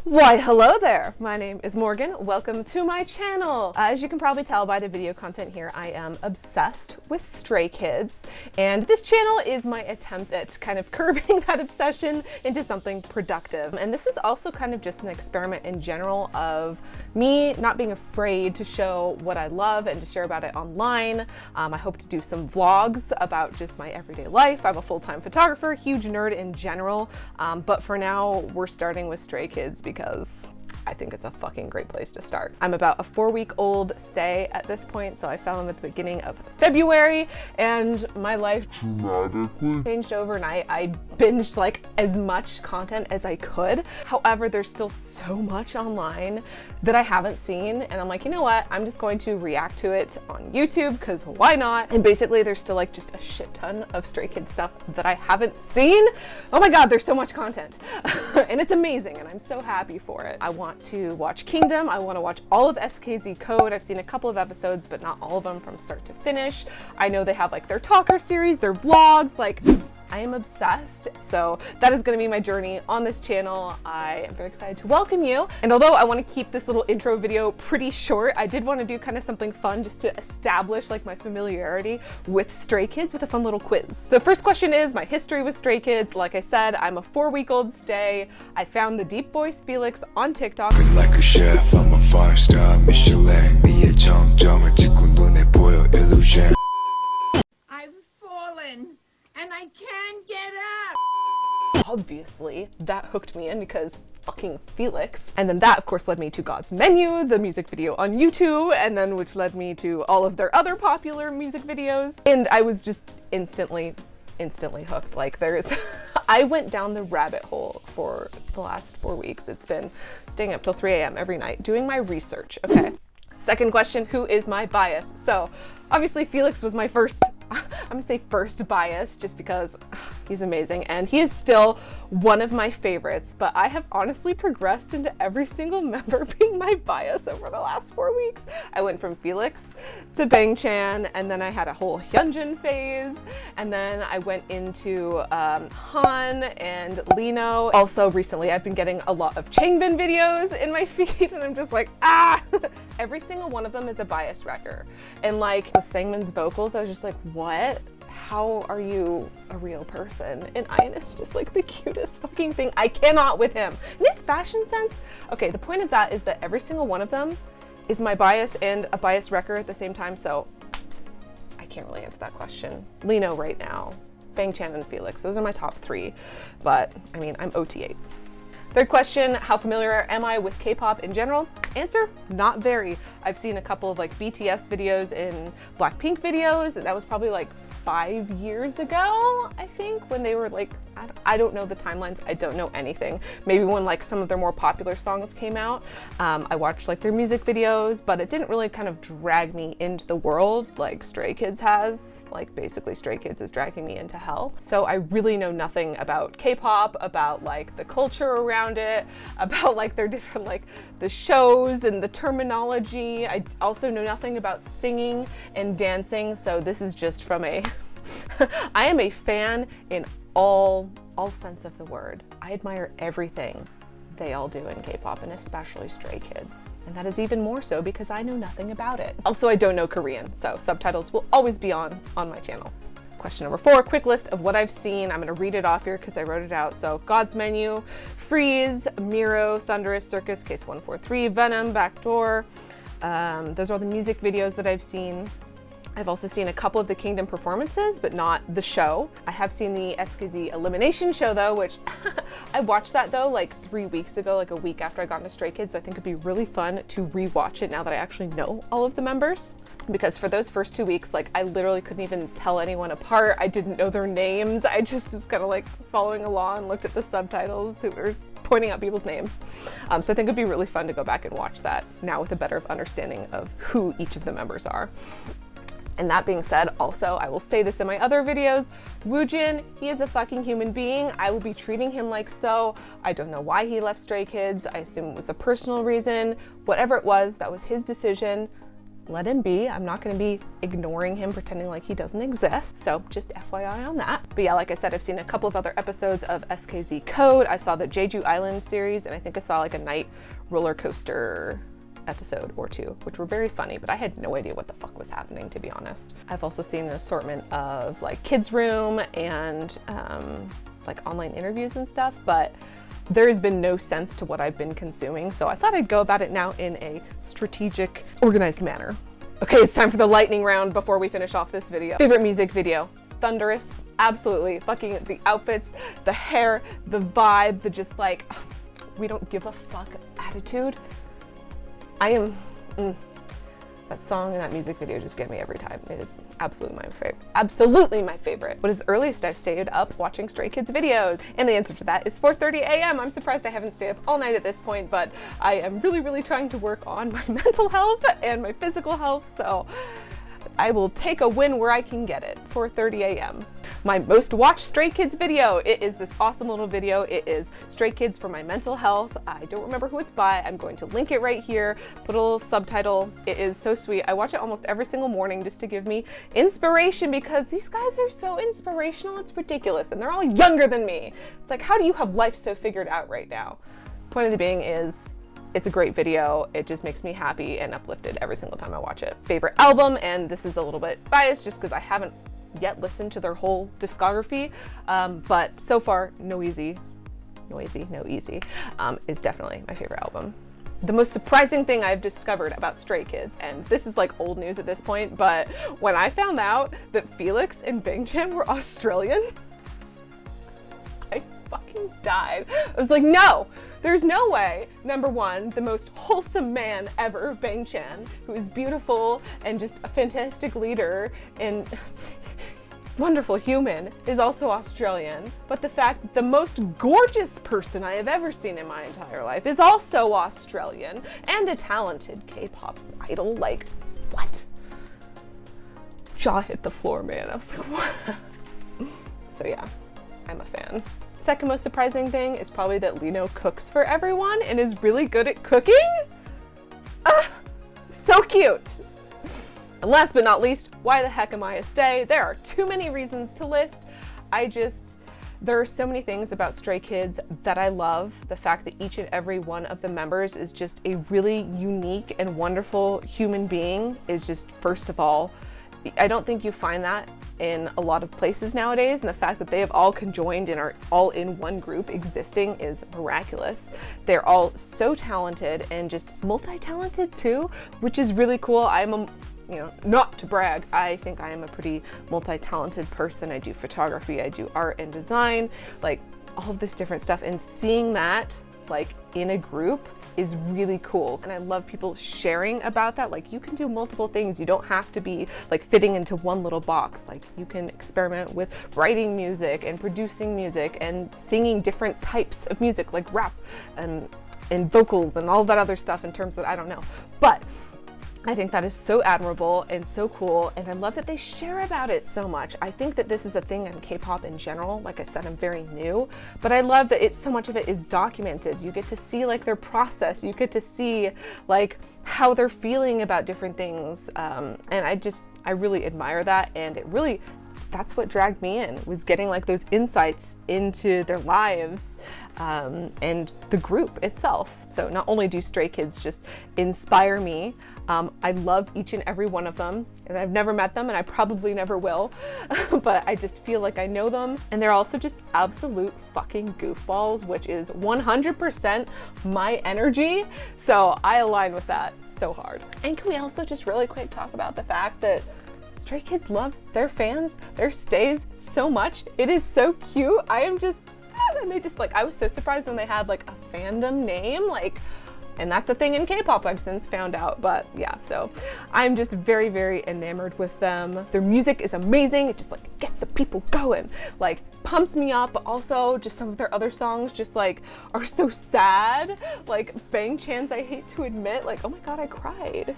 Why, hello there! My name is Morgan. Welcome to my channel. As you can probably tell by the video content here, I am obsessed with Stray Kids, and this channel is my attempt at kind of curbing that obsession into something productive. And this is also kind of just an experiment in general of me not being afraid to show what I love and to share about it online. I hope to do some vlogs about just my everyday life. I'm a full-time photographer, huge nerd in general, but for now we're starting with Stray Kids because I think it's a fucking great place to start. I'm about a 4-week-old stay at this point, so I fell in at the beginning of February, and my life dramatically changed overnight. I binged like as much content as I could. However, there's still so much online that I haven't seen, and I'm like, you know what? I'm just going to react to it on YouTube, because why not? And basically, there's still like just a shit ton of Stray Kids stuff that I haven't seen. Oh my God, there's so much content, and it's amazing, and I'm so happy for it. I want to watch Kingdom. I want to watch all of SKZ Code. I've seen a couple of episodes, but not all of them from start to finish. I know they have like their talker series, their vlogs, like I am obsessed. So that is going to be my journey on this channel. I am very excited to welcome you. And although I want to keep this little intro video pretty short, I did want to do kind of something fun just to establish like my familiarity with Stray Kids with a fun little quiz. So first question is my history with Stray Kids. Like I said, I'm a 4-week-old stay. I found the deep voice Felix on TikTok. Like a chef, I'm a 5-star Michelin. 미의 정점을 찍고 눈에 보여 illusion. I've fallen and I can't get up. Obviously, that hooked me in because fucking Felix. And then that of course led me to God's Menu, the music video on YouTube, and then which led me to all of their other popular music videos. And I was just instantly hooked. Like there's, I went down the rabbit hole for the last 4 weeks. It's been staying up till 3 a.m. every night doing my research. Okay. Second question, who is my bias? So obviously Felix was my first, I'm gonna say first bias just because he's amazing and he is still one of my favorites, but I have honestly progressed into every single member being my bias over the last 4 weeks. I went from Felix to Bang Chan, and then I had a whole Hyunjin phase, and then I went into Han and Lino. Also recently I've been getting a lot of Changbin videos in my feed, and I'm just like, ah! Every single one of them is a bias wrecker. And like with Sangmin's vocals, I was just like, what? How are you a real person? And Ian is just like the cutest fucking thing. I cannot with him. And his fashion sense, okay, the point of that is that every single one of them is my bias and a bias wrecker at the same time, so I can't really answer that question. Lino right now, Bang Chan and Felix, those are my top 3, but I mean, I'm OT8. Third question, how familiar am I with K-pop in general? Answer, not very. I've seen a couple of like BTS videos and Blackpink videos, and that was probably like 5 years ago, I think, when they were like, I don't know the timelines, I don't know anything. Maybe when like some of their more popular songs came out, I watched like their music videos, but it didn't really kind of drag me into the world like Stray Kids has. Like basically Stray Kids is dragging me into hell. So I really know nothing about K-pop, about like the culture around it, about like their different like the shows and the terminology. I also know nothing about singing and dancing, so this is just from a I am a fan in all sense of the word. I admire everything they all do in K-pop, and especially Stray Kids. And that is even more so because I know nothing about it. Also, I don't know Korean, so subtitles will always be on my channel. Question number 4, quick list of what I've seen. I'm gonna read it off here because I wrote it out. So God's Menu, Freeze, Miro, Thunderous, Circus, Case 143, Venom, Backdoor. Those are all the music videos that I've seen. I've also seen a couple of the Kingdom performances, but not the show. I have seen the SKZ Elimination show though, which I watched that though like 3 weeks ago, like a week after I got into Stray Kids, so I think it'd be really fun to rewatch it now that I actually know all of the members. Because for those first 2 weeks, like I literally couldn't even tell anyone apart. I didn't know their names. I just was kind of like following along, looked at the subtitles who were pointing out people's names. So I think it'd be really fun to go back and watch that now with a better understanding of who each of the members are. And that being said, also, I will say this in my other videos, Woojin, he is a fucking human being. I will be treating him like so. I don't know why he left Stray Kids. I assume it was a personal reason. Whatever it was, that was his decision. let him be. I'm not gonna be ignoring him, pretending like he doesn't exist. So just FYI on that. But yeah, like I said, I've seen a couple of other episodes of SKZ Code. I saw the Jeju Island series, and I think I saw like a night roller coaster episode or two, which were very funny, but I had no idea what the fuck was happening, to be honest. I've also seen an assortment of like Kids Room and like online interviews and stuff, but there has been no sense to what I've been consuming, so I thought I'd go about it now in a strategic, organized manner. Okay, it's time for the lightning round before we finish off this video. Favorite music video? Thunderous, absolutely. Fucking the outfits, the hair, the vibe, the just like, we don't give a fuck attitude. I am, that song and that music video just get me every time. It is absolutely my favorite. Absolutely my favorite. What is the earliest I've stayed up watching Stray Kids videos? And the answer to that is 4:30 a.m. I'm surprised I haven't stayed up all night at this point, but I am really, really trying to work on my mental health and my physical health, so I will take a win where I can get it. 4:30 a.m. My most watched Stray Kids video. It is this awesome little video. It is Stray Kids for my mental health. I don't remember who it's by. I'm going to link it right here, put a little subtitle. It is so sweet. I watch it almost every single morning just to give me inspiration, because these guys are so inspirational. It's ridiculous. And they're all younger than me. It's like, how do you have life so figured out right now? Point of the being is, it's a great video. It just makes me happy and uplifted every single time I watch it. Favorite album, and this is a little bit biased just because I haven't yet listened to their whole discography, but so far, No Easy is definitely my favorite album. The most surprising thing I've discovered about Stray Kids, and this is like old news at this point, but when I found out that Felix and Bangchan were Australian, I fucking died. I was like, no, there's no way. Number one, the most wholesome man ever, Bangchan, who is beautiful and just a fantastic leader and wonderful human, is also Australian. But the fact that the most gorgeous person I have ever seen in my entire life is also Australian and a talented K-pop idol, like, what? Jaw hit the floor, man. I was like, what? So yeah, I'm a fan. Second most surprising thing is probably that Lino cooks for everyone and is really good at cooking. So cute. And last but not least, why the heck am I a stay? There are too many reasons to list. There are so many things about Stray Kids that I love. The fact that each and every one of the members is just a really unique and wonderful human being is just, first of all, I don't think you find that in a lot of places nowadays, and the fact that they have all conjoined and are all in one group existing is miraculous. They're all so talented and just multi-talented too, which is really cool. Not to brag, I think I am a pretty multi-talented person. I do photography, I do art and design, like all of this different stuff, and seeing that like in a group is really cool. And I love people sharing about that. Like, you can do multiple things. You don't have to be like fitting into one little box. Like, you can experiment with writing music and producing music and singing different types of music, like rap and vocals and all that other stuff in terms that I don't know. But I think that is so admirable and so cool, and I love that they share about it so much. I think that this is a thing in K-pop in general. Like I said, I'm very new, but I love that so much of it is documented. You get to see like their process. You get to see like how they're feeling about different things, and I really admire that, and that's what dragged me in, was getting like those insights into their lives and the group itself. So not only do Stray Kids just inspire me, I love each and every one of them, and I've never met them and I probably never will, but I just feel like I know them, and they're also just absolute fucking goofballs, which is 100% my energy, so I align with that so hard. And can we also just really quick talk about the fact that Stray Kids love their fans, their stays so much. It is so cute. And they just like, I was so surprised when they had like a fandom name, like, and that's a thing in K-pop I've since found out, but yeah, so I'm just very, very enamored with them. Their music is amazing. It just like gets the people going, like pumps me up, but also just some of their other songs just like are so sad. Like Bangchan's I Hate to Admit, like, oh my God, I cried.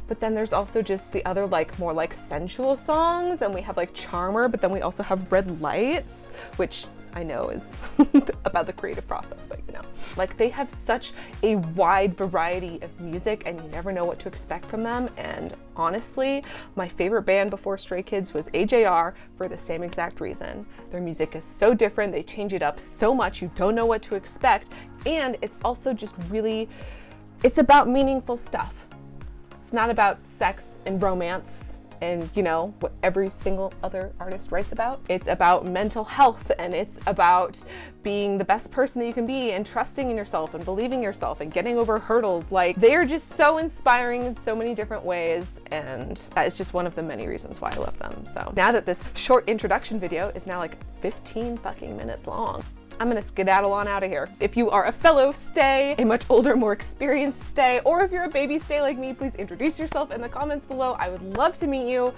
But then there's also just the other like more like sensual songs. Then we have like Charmer, but then we also have Red Lights, which I know is about the creative process, but you know. Like they have such a wide variety of music and you never know what to expect from them. And honestly, my favorite band before Stray Kids was AJR for the same exact reason. Their music is so different, they change it up so much, you don't know what to expect. And it's also just really, it's about meaningful stuff. It's not about sex and romance and you know what every single other artist writes about. It's about mental health and it's about being the best person that you can be and trusting in yourself and believing yourself and getting over hurdles. Like they are just so inspiring in so many different ways, and that is just one of the many reasons why I love them. So now that this short introduction video is now like 15 fucking minutes long, I'm gonna skedaddle on out of here. If you are a fellow stay, a much older, more experienced stay, or if you're a baby stay like me, please introduce yourself in the comments below. I would love to meet you.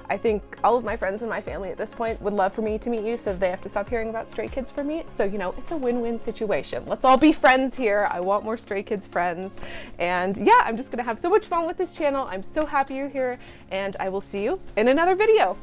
I think all of my friends and my family at this point would love for me to meet you, so they have to stop hearing about Stray Kids from me. So, you know, it's a win-win situation. Let's all be friends here. I want more Stray Kids friends. And yeah, I'm just gonna have so much fun with this channel. I'm so happy you're here, and I will see you in another video.